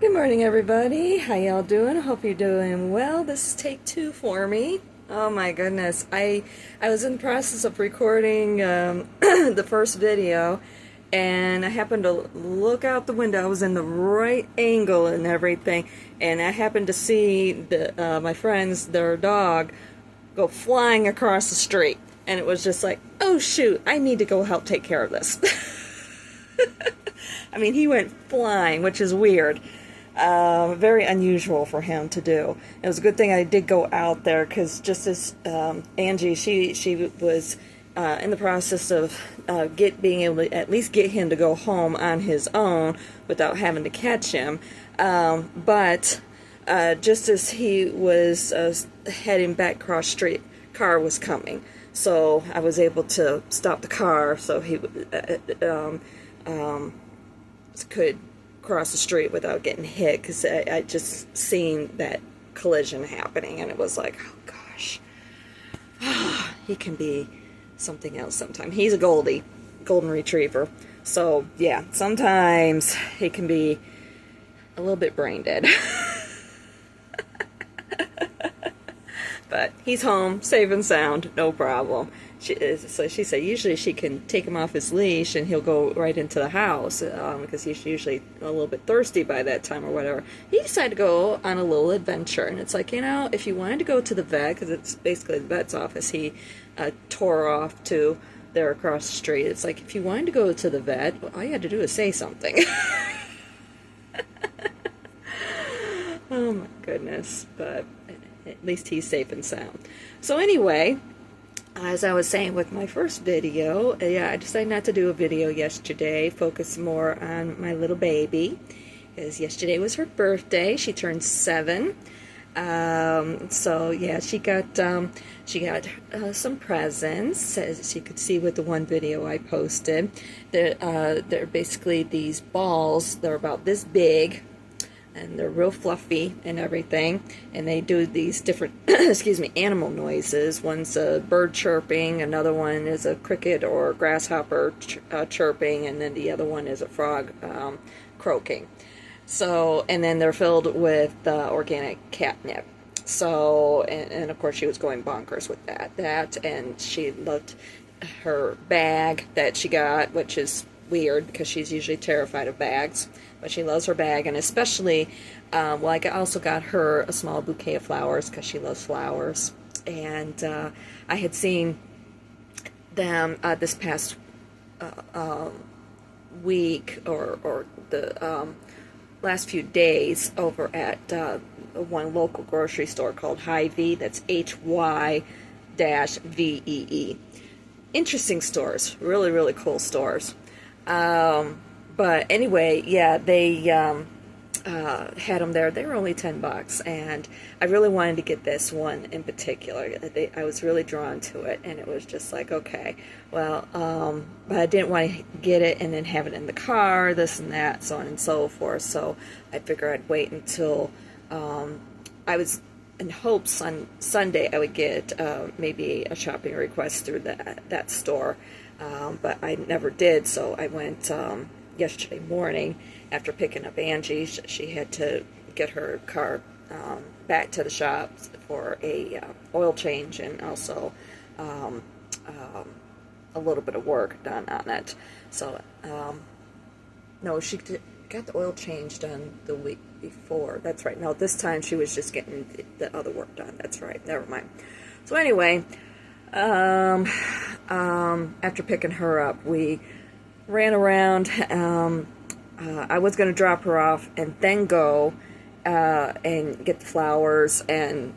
Good morning, everybody. How y'all doing? Hope you're doing well. This is take two for me. Oh my goodness. I was in the process of recording the first video, and I happened to look out the window. I was in the right angle and everything, and I happened to see my friends, their dog, go flying across the street. And it was just like, oh shoot, I need to go help take care of this. I mean, he went flying, which is weird. Very unusual for him to do. It was a good thing I did go out there, because just as Angie, she was in the process of being able to at least get him to go home on his own without having to catch him. But just as he was heading back across the street, car was coming. So I was able to stop the car so he could cross the street without getting hit, because I just seen that collision happening, and it was like, oh gosh, he can be something else sometimes. He's a golden retriever, so yeah, sometimes he can be a little bit brain dead. But he's home, safe and sound, no problem. So she said usually she can take him off his leash and he'll go right into the house, because he's usually a little bit thirsty by that time or whatever. He decided to go on a little adventure, and it's like, if you wanted to go to the vet, because it's basically the vet's office, he tore off to there across the street. It's like, if you wanted to go to the vet, well, all you had to do is say something. Oh my goodness, but at least he's safe and sound. So anyway, as I was saying with my first video, yeah, I decided not to do a video yesterday, focus more on my little baby, because yesterday was her birthday. She turned 7. So yeah, she got some presents, as you could see with the one video I posted. They're basically these balls. They're about this big, and they're real fluffy and everything, and they do these different excuse me, animal noises. One's a bird chirping, another one is a cricket or grasshopper chirping, and then the other one is a frog croaking. So, and then they're filled with organic catnip. So, and of course she was going bonkers with that, and she loved her bag that she got, which is weird because she's usually terrified of bags, but she loves her bag. And especially, well, I also got her a small bouquet of flowers because she loves flowers. And I had seen them this past week, or the last few days, over at one local grocery store called Hy-Vee. That's Hy-Vee. Interesting stores, really, really cool stores. But anyway, yeah, they had them there. They were only $10, and I really wanted to get this one in particular. I was really drawn to it, and it was just like, okay, well, but I didn't want to get it and then have it in the car, this and that, so on and so forth. So I figured I'd wait until I was in hopes on Sunday I would get maybe a shopping request through that store. But I never did, so I went yesterday morning after picking up Angie. She had to get her car back to the shop for a oil change, and also a little bit of work done on it. So, no, she got the oil change done the week before. That's right. No, this time she was just getting the other work done. That's right. Never mind. So anyway, after picking her up, we ran around. I was going to drop her off and then go and get the flowers and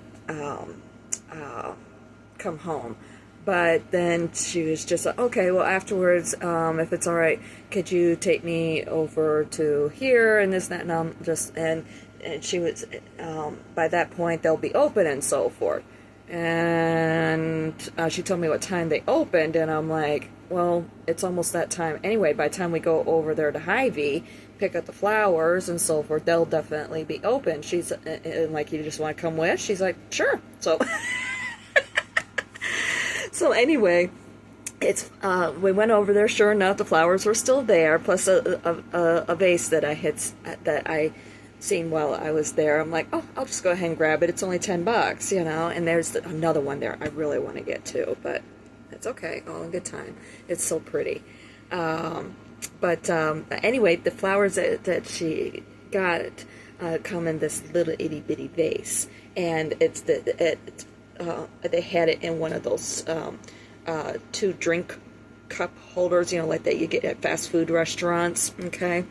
come home. But then she was just like, okay, well, afterwards, if it's all right, could you take me over to here and this, that, and and she was, by that point, they'll be open and so forth. And she told me what time they opened, and I'm like, well, it's almost that time anyway. By the time we go over there to Hy-Vee, pick up the flowers and so forth, they'll definitely be open. She's like, you just want to come with? She's like, sure. So so anyway, it's we went over there. Sure enough, the flowers were still there, plus a vase that I seen while I was there. I'm like, oh, I'll just go ahead and grab it. It's only $10, you know. And there's another one there I really want to get to, but it's okay. All in good time. It's so pretty. But anyway, the flowers that she got come in this little itty bitty vase, and they had it in one of those 2 drink cup holders, you know, like that you get at fast food restaurants. Okay.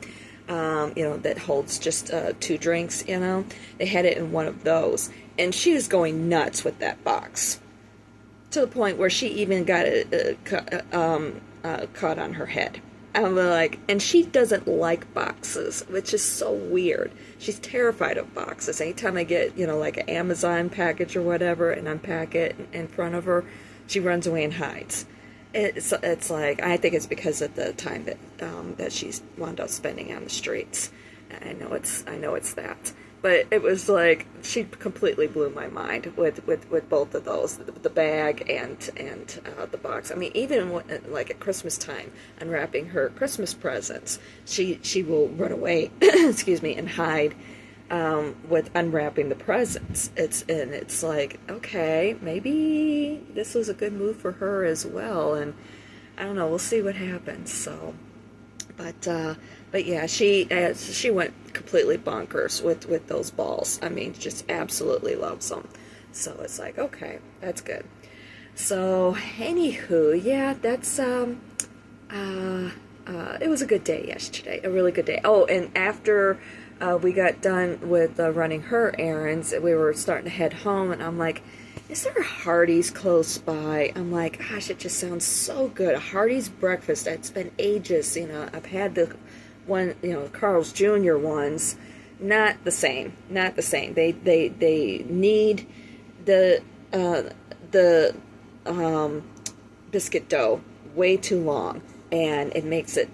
You know, that holds just 2 drinks, you know. They had it in one of those. And she was going nuts with that box. To the point where she even got it caught on her head. I'm like, and she doesn't like boxes, which is so weird. She's terrified of boxes. Anytime I get, you know, like an Amazon package or whatever, and unpack it in front of her, she runs away and hides. It's like, I think it's because of the time that she's wound up spending on the streets. I know it's that, but it was like she completely blew my mind with both of those, the bag and the box. I mean, even like at Christmas time, unwrapping her Christmas presents, she will run away, excuse me, and hide. With unwrapping the presents. It's like, okay, maybe this was a good move for her as well, and I don't know, we'll see what happens. So, but yeah, she went completely bonkers with those balls. I mean, just absolutely loves them. So it's like, okay, that's good. So anywho, yeah, that's it was a good day yesterday, a really good day. Oh, and after we got done with running her errands, we were starting to head home, and I'm like, is there a Hardee's close by? I'm like, gosh, it just sounds so good. A Hardee's breakfast. It's been ages, you know. I've had the one, you know, Carl's Jr. ones. Not the same. Not the same. They need the biscuit dough way too long, and it makes it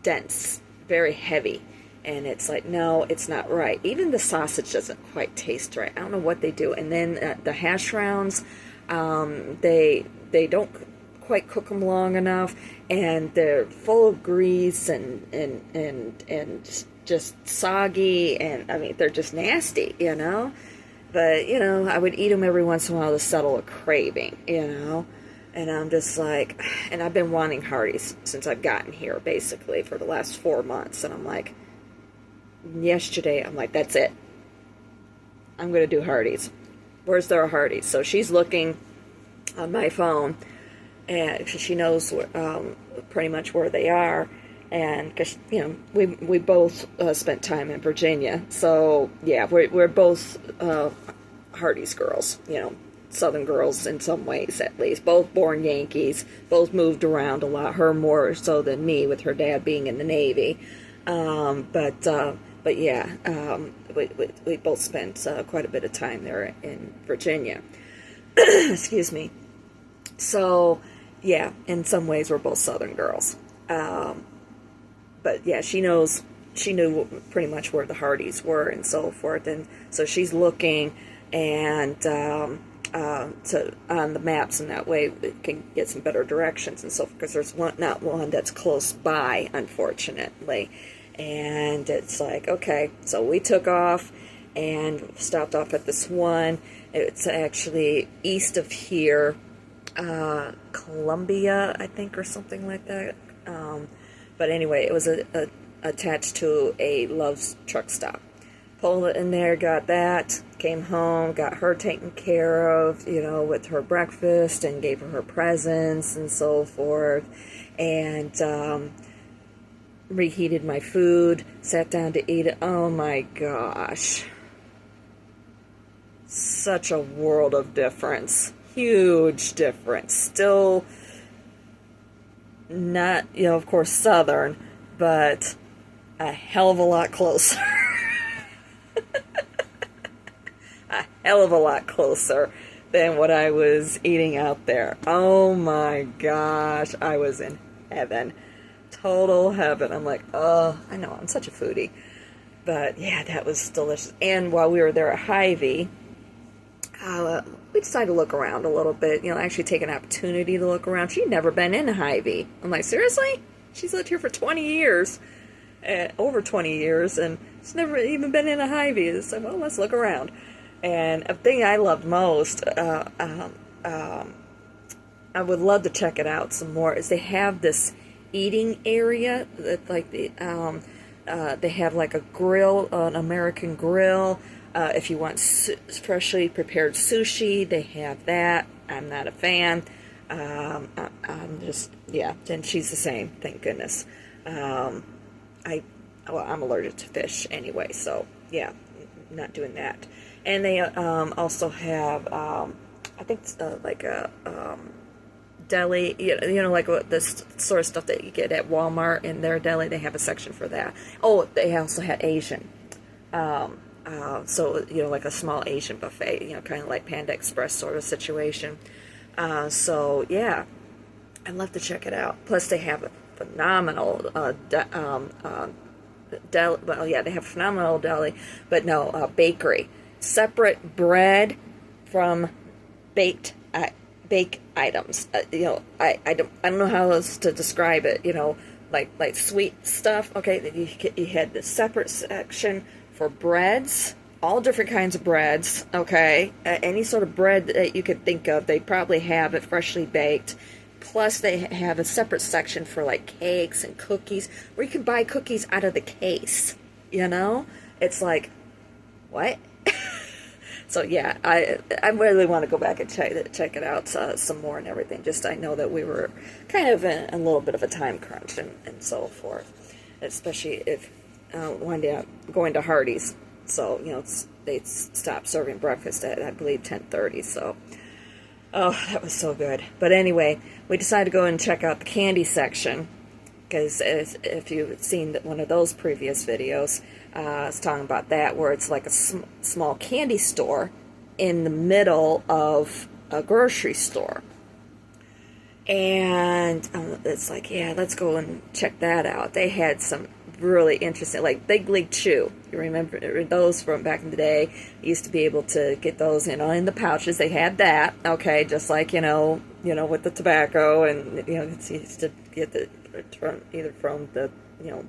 dense, very heavy. And it's like, no, it's not right. Even the sausage doesn't quite taste right. I don't know what they do. And then the hash browns, they don't quite cook them long enough, and they're full of grease and just soggy, and I mean, they're just nasty, you know. But you know, I would eat them every once in a while to settle a craving, you know. And I'm just like, and I've been wanting Hardee's since I've gotten here, basically for the last 4 months, and I'm like, yesterday, I'm like, that's it. I'm going to do Hardee's. Where's there a Hardee's? So she's looking on my phone, and she knows pretty much where they are. And because you know, we both spent time in Virginia, so yeah, we're both Hardee's girls. You know, Southern girls in some ways, at least. Both born Yankees. Both moved around a lot. Her more so than me, with her dad being in the Navy. But yeah, we both spent quite a bit of time there in Virginia. Excuse me. So, yeah, in some ways we're both Southern girls. But yeah, she knew pretty much where the Hardee's were and so forth. And so she's looking and on the maps, and that way we can get some better directions and so forth, because there's not one that's close by, unfortunately. And it's like, okay, so we took off and stopped off at this one. It's actually east of here, Columbia, I think, or something like that. But anyway, it was attached to a Love's truck stop. Pulled it in there, got that, came home, got her taken care of, you know, with her breakfast, and gave her presents and so forth. And reheated my food, sat down to eat it. Oh my gosh. Such a world of difference. Huge difference. Still not, you know, of course, Southern, but a hell of a lot closer. A hell of a lot closer than what I was eating out there. Oh my gosh, I was in heaven. Total heaven. I'm like, oh, I know, I'm such a foodie. But yeah, that was delicious. And while we were there at Hy-Vee, we decided to look around a little bit, you know, actually take an opportunity to look around. She'd never been in Hy-Vee. I'm like, seriously? She's lived here for 20 years. over 20 years, and it's never even been in a Hy-Vee. So, well, let's look around. And a thing I loved most, I would love to check it out some more, is they have this eating area that, like, they have like a grill, an American grill. If you want freshly prepared sushi, they have that. I'm not a fan. I'm just, yeah, and she's the same, thank goodness. I'm allergic to fish anyway, so yeah, not doing that. And they also have, I think it's like a deli, you know, like this sort of stuff that you get at Walmart in their deli. They have a section for that. Oh, they also had Asian. So, you know, like a small Asian buffet, you know, kind of like Panda Express sort of situation. So, yeah, I'd love to check it out. Plus, they have a phenomenal deli. Well, yeah, they have a phenomenal deli, but no, bakery. Separate bread from baked items. You know, I don't know how else to describe it. You know, like sweet stuff. Okay, you had the separate section for breads, all different kinds of breads. Okay, any sort of bread that you could think of, they probably have it freshly baked. Plus, they have a separate section for like cakes and cookies, where you can buy cookies out of the case. You know, it's like, what? So yeah, I really want to go back and check it out some more and everything. Just I know that we were kind of in a little bit of a time crunch and so forth, especially if one day going to Hardee's. So you know they stopped serving breakfast at, I believe, 10:30. So oh, that was so good. But anyway, we decided to go and check out the candy section, because if you've seen one of those previous videos, I was talking about that, where it's like a small candy store in the middle of a grocery store. And it's like, yeah, let's go and check that out. They had some really interesting, like Big League Chew. You remember those from back in the day? You used to be able to get those, you know, in the pouches. They had that, okay, just like, you know, with the tobacco, and you know, you used to get the either from the, you know,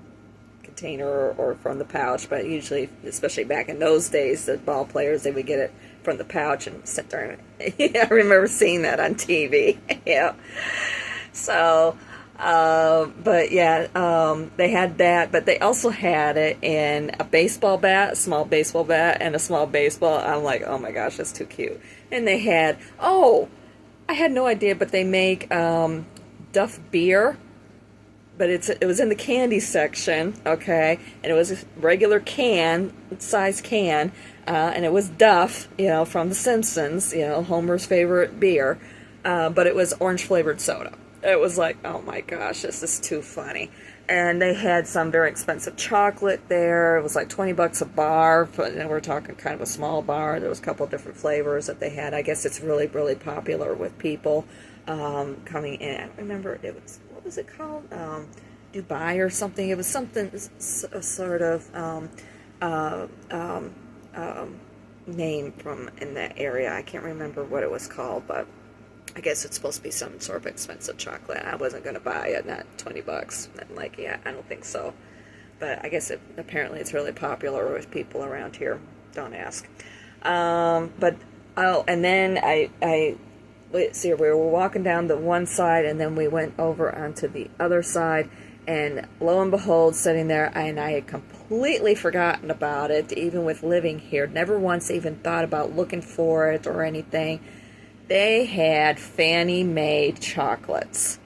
container or from the pouch, but usually, especially back in those days, the ball players, they would get it from the pouch and sit there. Yeah, I remember seeing that on TV. Yeah. So, but yeah, they had that, but they also had it in a baseball bat, a small baseball bat, and a small baseball. I'm like, oh my gosh, that's too cute. And they had, oh, I had no idea, but they make Duff beer. But it was in the candy section, okay, and it was a regular size can, and it was Duff, you know, from The Simpsons, you know, Homer's favorite beer, but it was orange-flavored soda. It was like, oh my gosh, this is too funny. And they had some very expensive chocolate there. It was like $20 a bar, but we're talking kind of a small bar. There was a couple of different flavors that they had. I guess it's really, really popular with people coming in. I don't remember, it was, what was it called? Dubai or something. It was something sort of name from in that area. I can't remember what it was called, but I guess it's supposed to be some sort of expensive chocolate. I wasn't going to buy it, not $20. I'm like, yeah, I don't think so. But I guess apparently it's really popular with people around here. Don't ask. But oh, and then let's see, we were walking down the one side, and then we went over onto the other side, and lo and behold, sitting there, and I had completely forgotten about it, even with living here, never once even thought about looking for it or anything. They had Fannie Mae chocolates.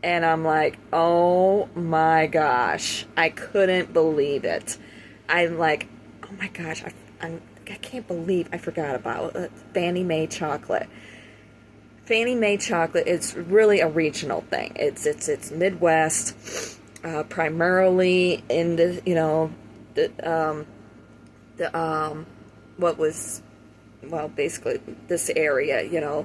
And I'm like, oh my gosh, I couldn't believe it. I'm like, oh my gosh, I can't believe I forgot about Fannie Mae chocolate. Fannie Mae chocolate, it's really a regional thing. It's Midwest, primarily in the, you know, what was, well, basically this area, you know,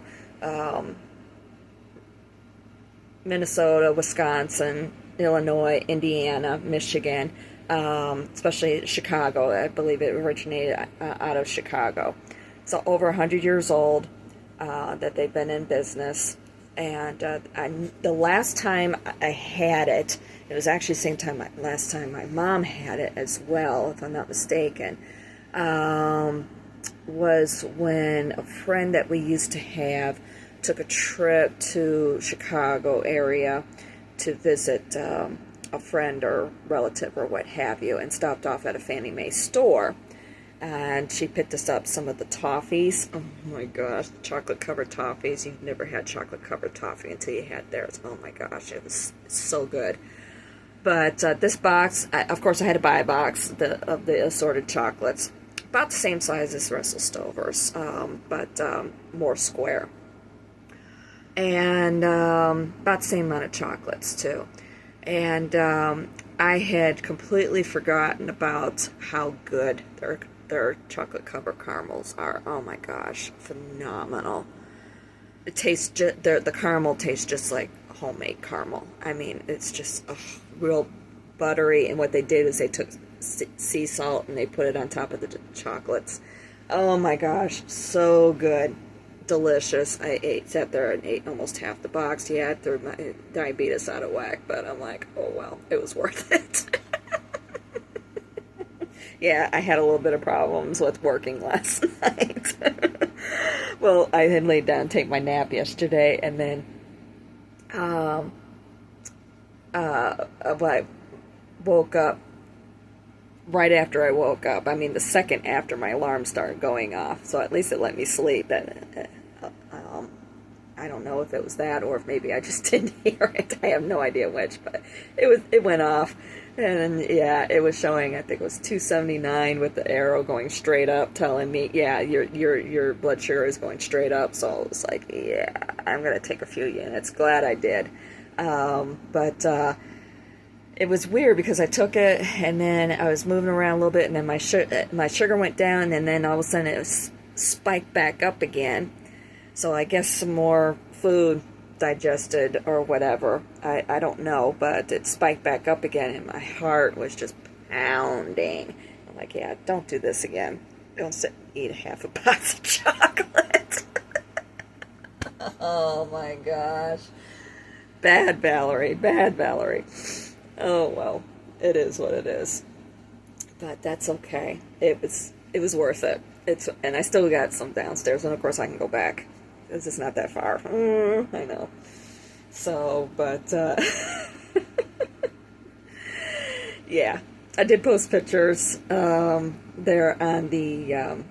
Minnesota, Wisconsin, Illinois, Indiana, Michigan, especially Chicago. I believe it originated out of Chicago. So over 100 years old that they've been in business. And the last time I had it, it was actually the same time last time my mom had it as well, if I'm not mistaken, was when a friend that we used to have took a trip to Chicago area to visit a friend or relative or what have you, and stopped off at a Fannie Mae store. And she picked us up some of the toffees. Oh my gosh, chocolate covered toffees. You've never had chocolate covered toffee until you had theirs. Oh my gosh, it was so good. But this box, of course, I had to buy a box of the assorted chocolates, about the same size as Russell Stover's, but more square, and about the same amount of chocolates too. And I had completely forgotten about how good their chocolate covered caramels are. Oh my gosh, phenomenal. It tastes the caramel tastes just like homemade caramel. I mean, it's just real buttery, and what they did is they took sea salt and they put it on top of the chocolates. Oh my gosh, so good. Delicious. I sat there and ate almost half the box. Yeah, it threw my diabetes out of whack, but I'm like, oh well, it was worth it. Yeah, I had a little bit of problems with working last night. Well, I had laid down to take my nap yesterday, and then I woke up right after I woke up. I mean, the second after my alarm started going off, so at least it let me sleep. I don't know if it was that or if maybe I just didn't hear it. I have no idea which, but it went off. And yeah, it was showing, I think it was 279 with the arrow going straight up, telling me, yeah, your blood sugar is going straight up. So I was like, yeah, I'm going to take a few units. Glad I did. But it was weird because I took it and then I was moving around a little bit, and then my sugar went down, and then all of a sudden it spiked back up again. So I guess some more food digested or whatever. I don't know, but it spiked back up again, and my heart was just pounding. I'm like, yeah, don't do this again. Don't sit and eat half a box of chocolate. Oh my gosh. Bad Valerie, bad Valerie. Oh well, it is what it is. But that's okay. It was worth it. And I still got some downstairs, and of course I can go back. Because it's not that far. I know. So, but, yeah. I did post pictures there on the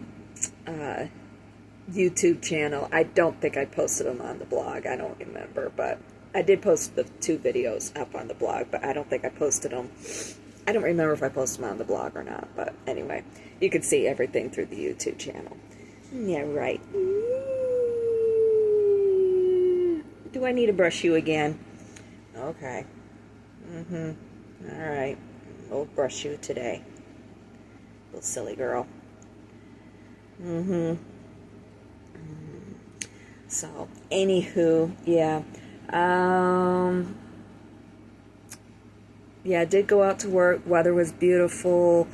YouTube channel. I don't think I posted them on the blog. I don't remember. But I did post the 2 videos up on the blog, but I don't think I posted them. I don't remember if I posted them on the blog or not. But anyway, you can see everything through the YouTube channel. Yeah, right. Do I need to brush you again? Okay. Alright. We'll brush you today. Little silly girl. So, anywho, yeah. Yeah, I did go out to work. Weather was beautiful.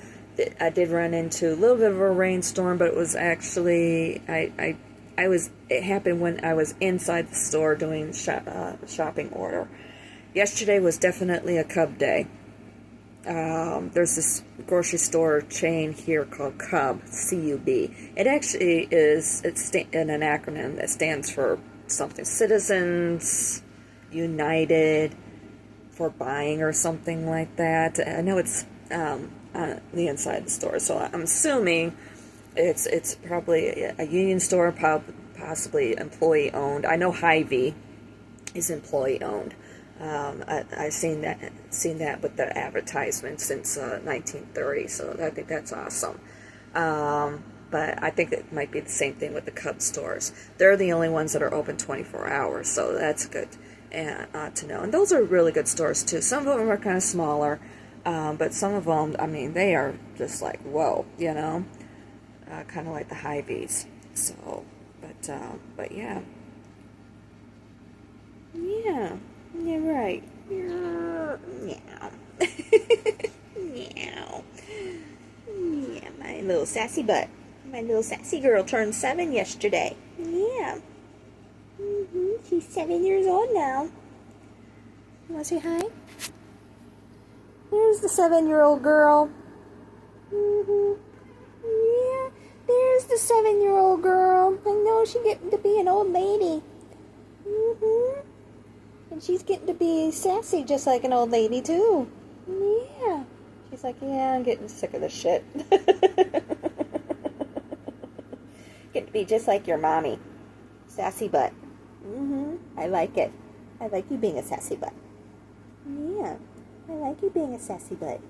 I did run into a little bit of a rainstorm, but it was actually, it happened when I was inside the store doing shopping order. Yesterday was definitely a Cub day. There's this grocery store chain here called Cub, C-U-B. It actually is, it's in an acronym that stands for something, Citizens United for Buying or something like that. I know it's on the inside of the store, so I'm assuming it's probably a union store, possibly employee owned. I know Hy-Vee is employee owned. I've seen that with the advertisement since 1930, so I think that's awesome. But I think it might be the same thing with the Cub stores. They're the only ones that are open 24 hours, so that's good to know. And those are really good stores too. Some of them are kind of smaller, but some of them, I mean, they are just like, whoa, you know, kind of like the Hy-Vees. So, but yeah. Yeah. Yeah, right. Meow. Meow. Yeah, my little sassy butt. My little sassy girl turned 7 yesterday. Yeah. She's 7 years old now. You want to say hi? Here's the 7-year-old girl. Yeah, there's the 7-year-old girl. I know she's getting to be an old lady. And she's getting to be sassy just like an old lady, too. Yeah. She's like, yeah, I'm getting sick of this shit. Getting to be just like your mommy. Sassy butt. I like it. I like you being a sassy butt. Yeah. I like you being a sassy butt.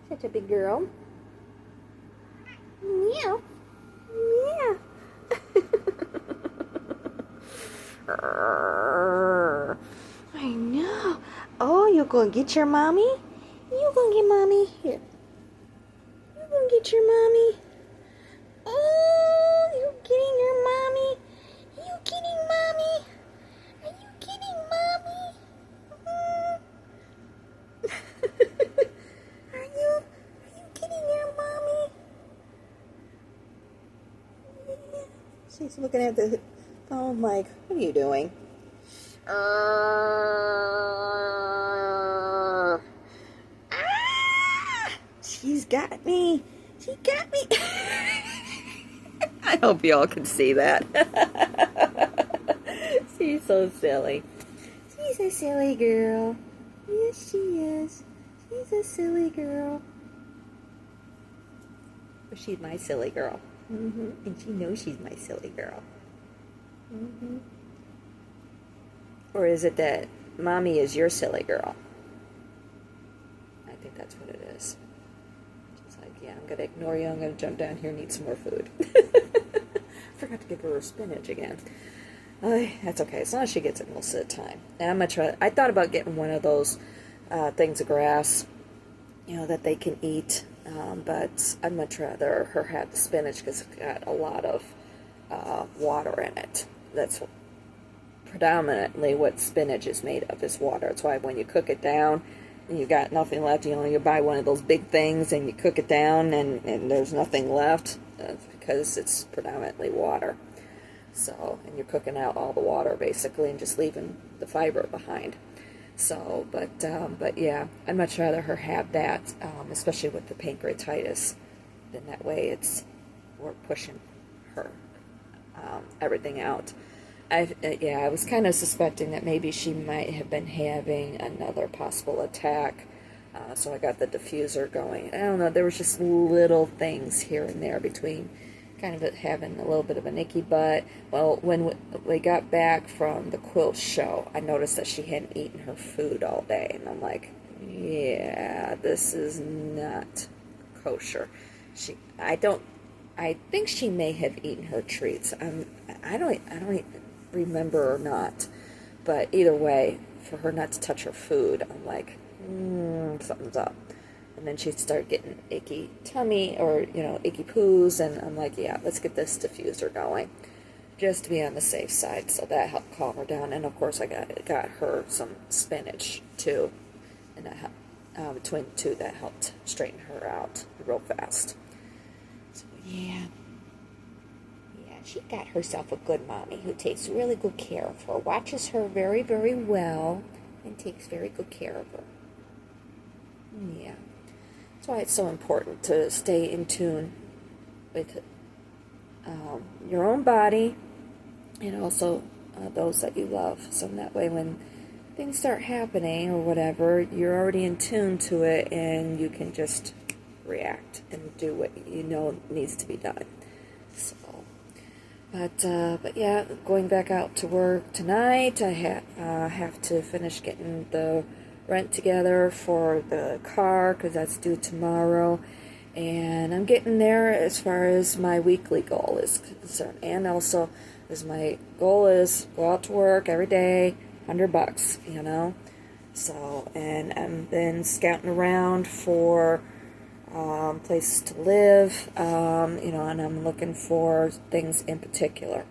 Such a big girl. Meow. Yeah. I know. Oh, you gonna get your mommy? You gonna get mommy? Here. You gonna get your mommy? Oh, you getting your mommy? You getting mommy? Are you getting mommy? Are you getting your mommy? Yeah. She's looking at the phone like, what are you doing? She's got me. She got me. I hope y'all can see that. She's so silly. She's a silly girl. Yes, she is. She's a silly girl. But she's my silly girl. And she knows she's my silly girl. Or is it that mommy is your silly girl? I think that's what it is. She's like, yeah, I'm going to ignore you. I'm going to jump down here and eat some more food. Forgot to give her spinach again. That's okay. As long as she gets it most of the time. And I'm going to try. I thought about getting one of those things of grass, that they can eat. But I'd much rather her have the spinach because it's got a lot of water in it. That's predominantly what spinach is made of, is water. That's why when you cook it down and you got nothing left, you buy one of those big things and you cook it down and there's nothing left, because it's predominantly water. So, and you're cooking out all the water basically and just leaving the fiber behind. So, but yeah, I'd much rather her have that, especially with the pancreatitis. Then that way we're pushing her everything out. I was kind of suspecting that maybe she might have been having another possible attack. So I got the diffuser going. I don't know, there was just little things here and there between kind of having a little bit of an icky butt. Well, when we got back from the quilt show, I noticed that she hadn't eaten her food all day. And I'm like, yeah, this is not kosher. I think she may have eaten her treats. I don't even remember or not. But either way, for her not to touch her food, I'm like, something's up. And then she'd start getting icky tummy or, icky poos. And I'm like, yeah, let's get this diffuser going just to be on the safe side. So that helped calm her down. And, of course, I got her some spinach, too. And that helped, between the two, that helped straighten her out real fast. So, yeah. Yeah, she got herself a good mommy who takes really good care of her, watches her very, very well, and takes very good care of her. Yeah. That's why it's so important to stay in tune with your own body and also those that you love. So that way when things start happening or whatever, you're already in tune to it and you can just react and do what you know needs to be done. So, but yeah, going back out to work tonight, I have to finish getting the rent together for the car because that's due tomorrow, and I'm getting there as far as my weekly goal is concerned. And also, as my goal is go out to work every day, $100, So, and I've been scouting around for places to live, and I'm looking for things in particular.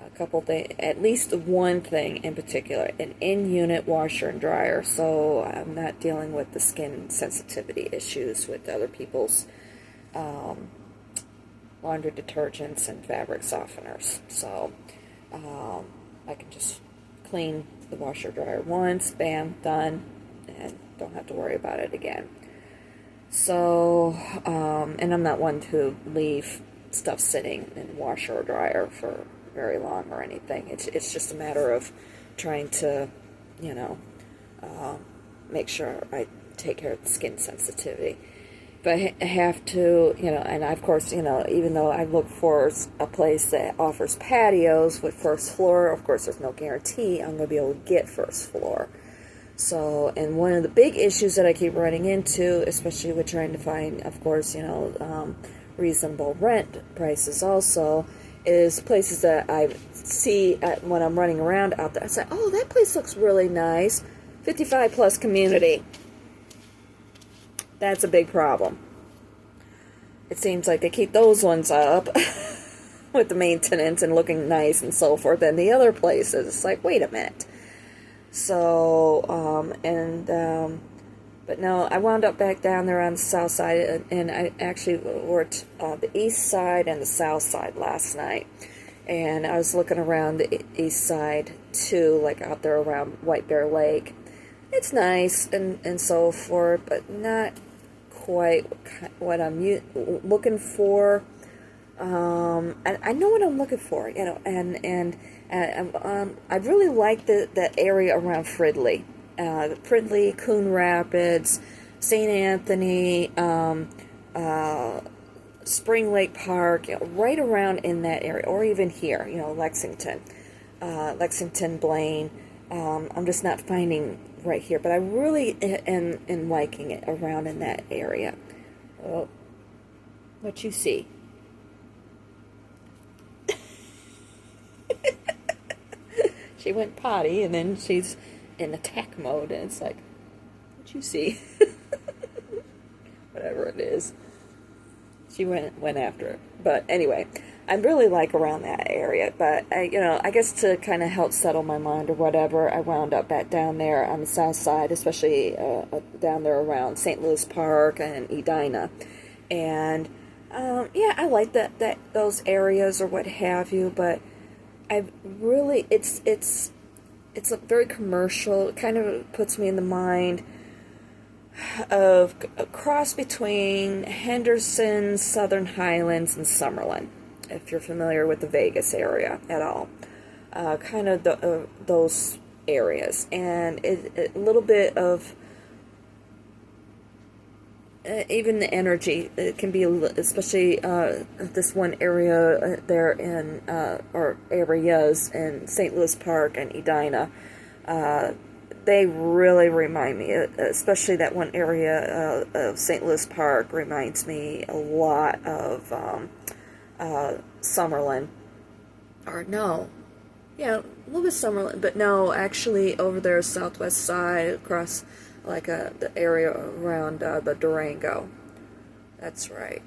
A couple things, at least one thing in particular, an in-unit washer and dryer, so I'm not dealing with the skin sensitivity issues with other people's laundry detergents and fabric softeners. So I can just clean the washer dryer once, bam, done, and don't have to worry about it again. So, and I'm not one to leave stuff sitting in washer or dryer for very long or anything. It's just a matter of trying to, you know, make sure I take care of the skin sensitivity. But I have to, you know, and of course, you know, even though I look for a place that offers patios with first floor, of course, there's no guarantee I'm going to be able to get first floor. So, and one of the big issues that I keep running into, especially with trying to find, of course, you know, reasonable rent prices also, is places that I see when I'm running around out there. I say, oh, that place looks really nice. 55 plus community. That's a big problem. It seems like they keep those ones up with the maintenance and looking nice and so forth, and the other places, it's like, wait a minute. So, but no, I wound up back down there on the south side, and I actually worked the east side and the south side last night. And I was looking around the east side too, like out there around White Bear Lake. It's nice and so forth, but not quite what I'm looking for. I know what I'm looking for, you know, and I really like that area around Fridley, Coon Rapids, St. Anthony, Spring Lake Park, you know, right around in that area, or even here, you know, Lexington, Blaine. I'm just not finding right here, but I really am liking it around in that area. Oh, what you see? She went potty, and then she's in attack mode, and it's like, what you see? Whatever it is. She went after it. But anyway, I really like around that area. But, you know, I guess to kind of help settle my mind or whatever, I wound up back down there on the south side, especially down there around St. Louis Park and Edina. And, yeah, I like those areas or what have you, but I really, it's a very commercial. It kind of puts me in the mind of a cross between Henderson, Southern Highlands, and Summerlin, if you're familiar with the Vegas area at all. Kind of those areas. And a little bit of even the energy, it can be, especially this one area there in, or areas in St. Louis Park and Edina. They really remind me, especially that one area of St. Louis Park reminds me a lot of Summerlin. Or no, yeah, a little bit Summerlin, but no, actually over there southwest side across like the area around the Durango. That's right.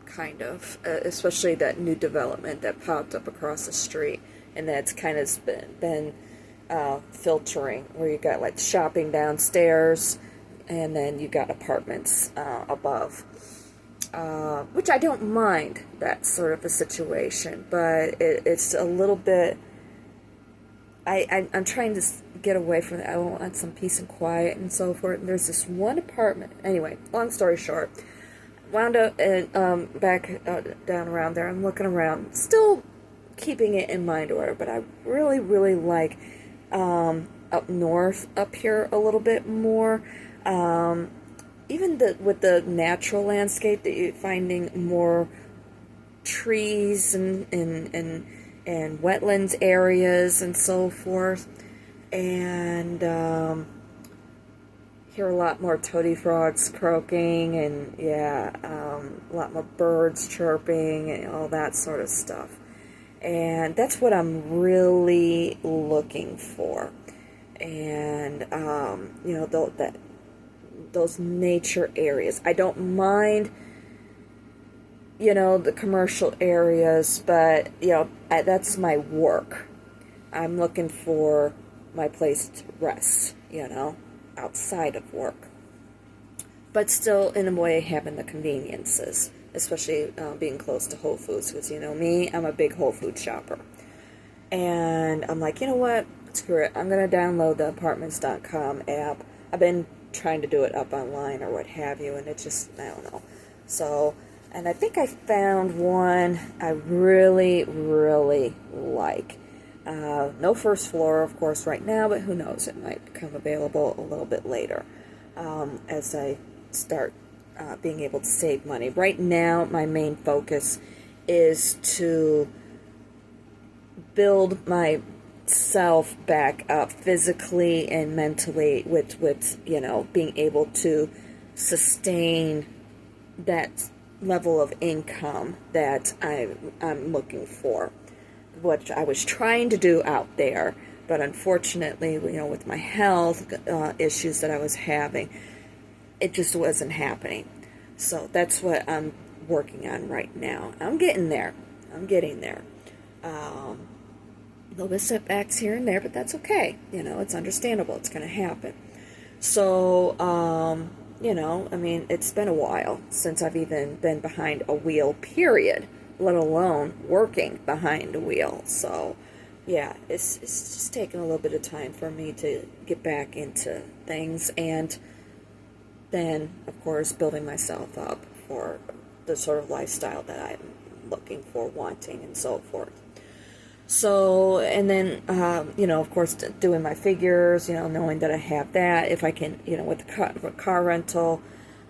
Kind of, especially that new development that popped up across the street, and that's kind of been filtering, where you got like shopping downstairs, and then you got apartments above, which I don't mind that sort of a situation, but it's a little bit. I'm trying to get away from that. I want some peace and quiet and so forth. And there's this one apartment. Anyway, long story short, wound up back down around there. I'm looking around, still keeping it in mind or whatever, but I really, really like up north, up here a little bit more. Even with the natural landscape, that you're finding more trees and wetlands areas and so forth, and hear a lot more toady frogs croaking, and yeah, a lot more birds chirping and all that sort of stuff. And that's what I'm really looking for. And you know, those nature areas. I don't mind, you know, the commercial areas, but, you know, that's my work. I'm looking for my place to rest, you know, outside of work. But still, in a way, having the conveniences especially being close to Whole Foods, because you know me, I'm a big Whole Foods shopper. And I'm like, you know what? Screw it. I'm going to download the apartments.com app. I've been trying to do it up online or what have you, and it just, I don't know. So, and I think I found one I really, really like. No first floor, of course, right now, but who knows? It might become available a little bit later as I start being able to save money. Right now, my main focus is to build myself back up physically and mentally with you know, being able to sustain that level of income that I'm looking for, what I was trying to do out there, but unfortunately, you know, with my health issues that I was having, it just wasn't happening. So that's what I'm working on right now. I'm getting there. I'm getting there. A little bit of setbacks here and there, but that's okay. You know, it's understandable. It's going to happen. So, you know, I mean, it's been a while since I've even been behind a wheel, period, let alone working behind a wheel. So, yeah, it's just taken a little bit of time for me to get back into things, and then, of course, building myself up for the sort of lifestyle that I'm looking for, wanting, and so forth. So, and then, you know, of course, doing my figures, you know, knowing that I have that, if I can, you know, with the car rental,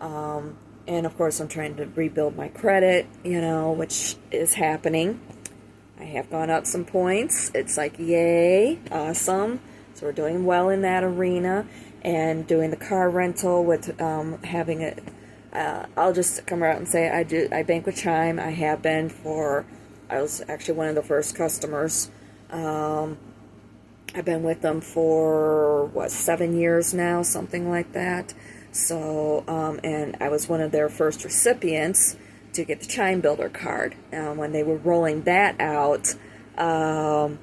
and of course, I'm trying to rebuild my credit, you know, which is happening. I have gone up some points. It's like, yay, awesome. So we're doing well in that arena, and doing the car rental with having it. I'll just come out and say I bank with Chime. I have been for. I was actually one of the first customers. I've been with them for, what, 7 years now, something like that. So, and I was one of their first recipients to get the Chime Builder card. When they were rolling that out, the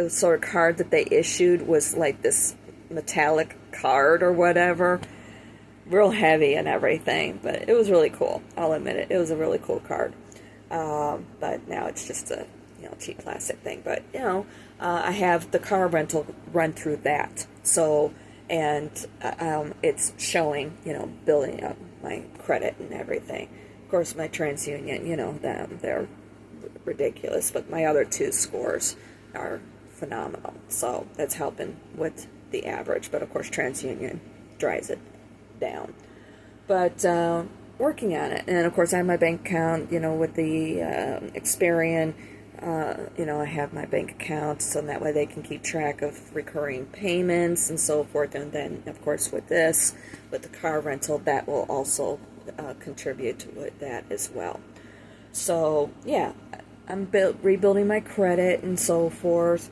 sort of card that they issued was like this metallic card or whatever. Real heavy and everything, but it was really cool. I'll admit it. It was a really cool card. But now it's just a, you know, cheap plastic thing. But, you know, I have the car rental run through that. So, and it's showing, you know, building up my credit and everything. Of course, my TransUnion, you know, they're ridiculous. But my other two scores are phenomenal. So that's helping with the average. But, of course, TransUnion drives it down. But working on it. And of course I have my bank account, you know, with the Experian, you know, I have my bank account so that way they can keep track of recurring payments and so forth. And then of course with this, with the car rental, that will also contribute to that as well. So yeah, I'm rebuilding my credit and so forth.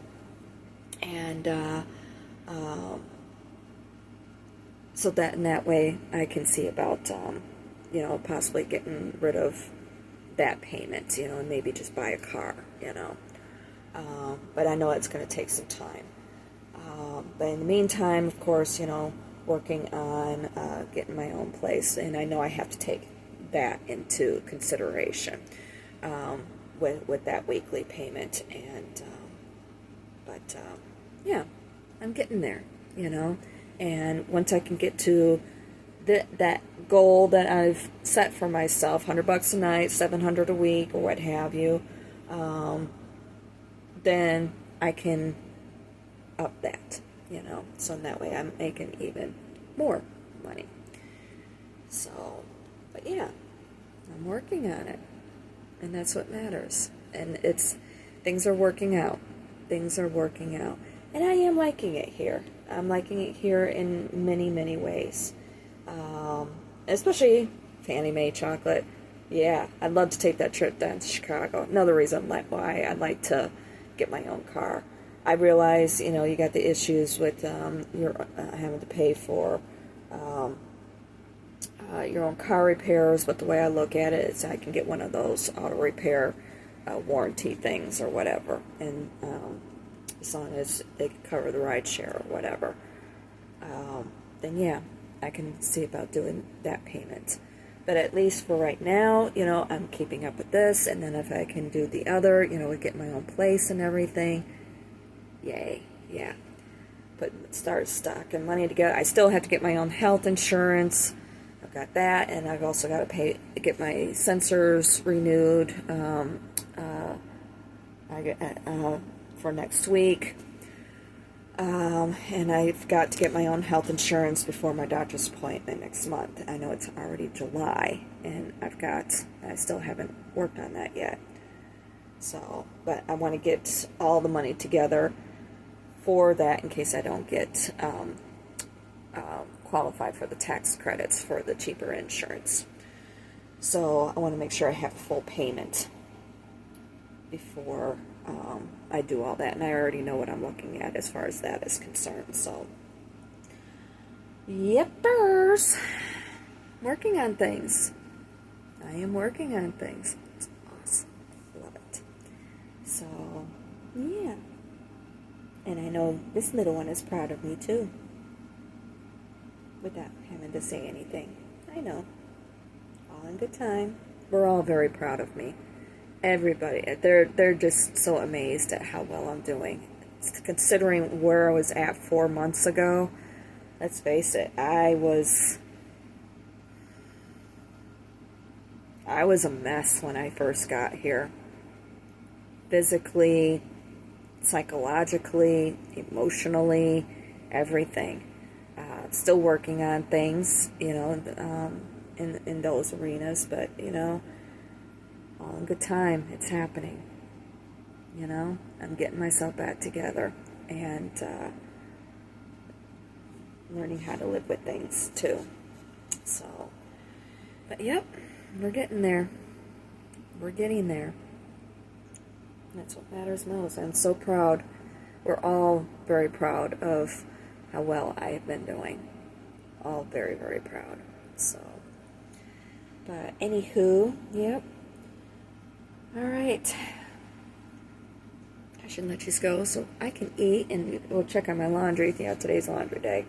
And so that in that way I can see about, you know, possibly getting rid of that payment, you know, and maybe just buy a car, you know. But I know it's going to take some time. But in the meantime, of course, you know, working on getting my own place, and I know I have to take that into consideration with that weekly payment. And but yeah, I'm getting there, you know. And once I can get to that goal that I've set for myself, $100 a night, $700 a week, or what have you, then I can up that, you know. So in that way I'm making even more money. So, but yeah, I'm working on it, and that's what matters. And things are working out. Things are working out. And I am liking it here. I'm liking it here in many, many ways. Especially Fannie Mae chocolate. Yeah, I'd love to take that trip down to Chicago. Another reason why I'd like to get my own car. I realize, you know, you got the issues with your having to pay for your own car repairs, but the way I look at it is I can get one of those auto repair warranty things or whatever, and as long as they cover the ride share or whatever, then yeah, I can see about doing that payment. But at least for right now, you know, I'm keeping up with this, and then if I can do the other, you know, get my own place and everything, yay, yeah. But start stocking money together. I still have to get my own health insurance. I've got that, and I've also got to get my sensors renewed for next week. And I've got to get my own health insurance before my doctor's appointment next month. I know it's already July, and I still haven't worked on that yet. So, but I want to get all the money together for that in case I don't get qualified for the tax credits for the cheaper insurance. So I want to make sure I have a full payment before I do all that, and I already know what I'm looking at as far as that is concerned. So, yepers, working on things. I am working on things. It's awesome. Love it. So, yeah. And I know this little one is proud of me too, without having to say anything. I know. All in good time. We're all very proud of me. Everybody, they're just so amazed at how well I'm doing. Considering where I was at 4 months ago, let's face it, I was a mess when I first got here. Physically, psychologically, emotionally, everything. Still working on things, you know, in those arenas, but, you know, all in good time. It's happening. You know, I'm getting myself back together and learning how to live with things too. So, but yep, we're getting there. We're getting there. That's what matters most. I'm so proud. We're all very proud of how well I have been doing. All very, very proud. So, but anywho, yep. All right. I should let you go so I can eat, and we'll check on my laundry. Yeah, today's laundry day.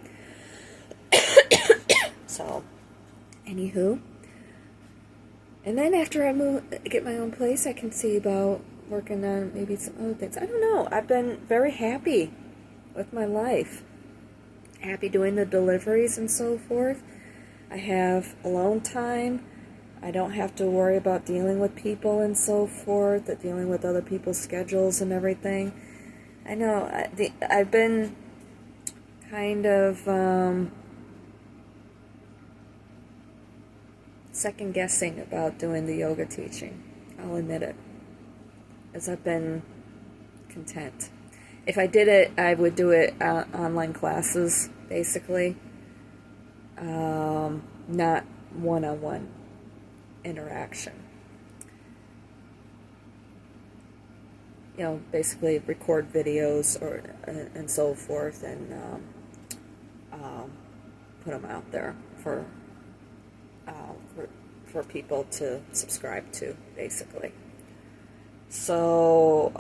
So, anywho. And then after I get my own place, I can see about working on maybe some other things. I don't know. I've been very happy with my life. Happy doing the deliveries and so forth. I have alone time. I don't have to worry about dealing with people and so forth, dealing with other people's schedules and everything. I know, I've been kind of second-guessing about doing the yoga teaching. I'll admit it. As I've been content. If I did it, I would do it online classes, basically. Not one-on-one interaction. You know, basically record videos and so forth, and put them out there for people to subscribe to, basically. So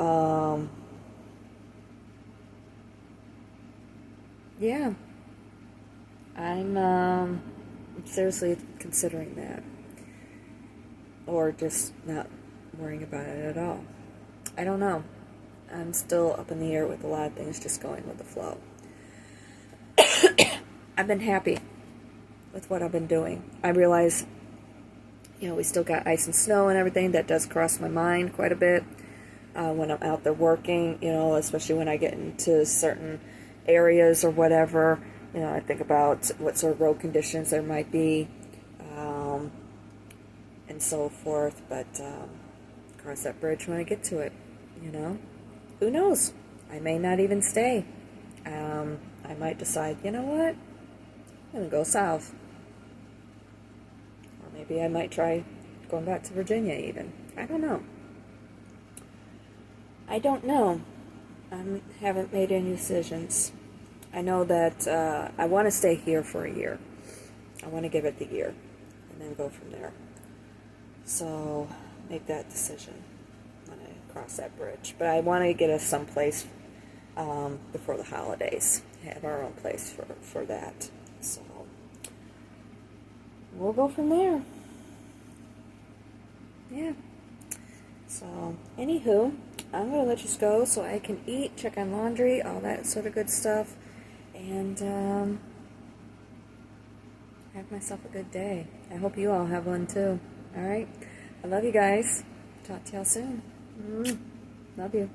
yeah, I'm seriously considering that. Or just not worrying about it at all. I don't know. I'm still up in the air with a lot of things, just going with the flow. I've been happy with what I've been doing. I realize, you know, we still got ice and snow and everything. That does cross my mind quite a bit when I'm out there working, you know, especially when I get into certain areas or whatever. You know, I think about what sort of road conditions there might be. And so forth, but cross that bridge when I get to it, you know. Who knows? I may not even stay. I might decide, you know what? I'm going to go south. Or maybe I might try going back to Virginia even. I don't know. I don't know. I haven't made any decisions. I know that I want to stay here for a year. I want to give it the year and then go from there. So, make that decision when I cross that bridge. But I want to get us someplace before the holidays. Have our own place for that. So, we'll go from there. Yeah. So, anywho, I'm going to let you go so I can eat, check on laundry, all that sort of good stuff, and have myself a good day. I hope you all have one too. Alright? I love you guys. Talk to y'all soon. Love you.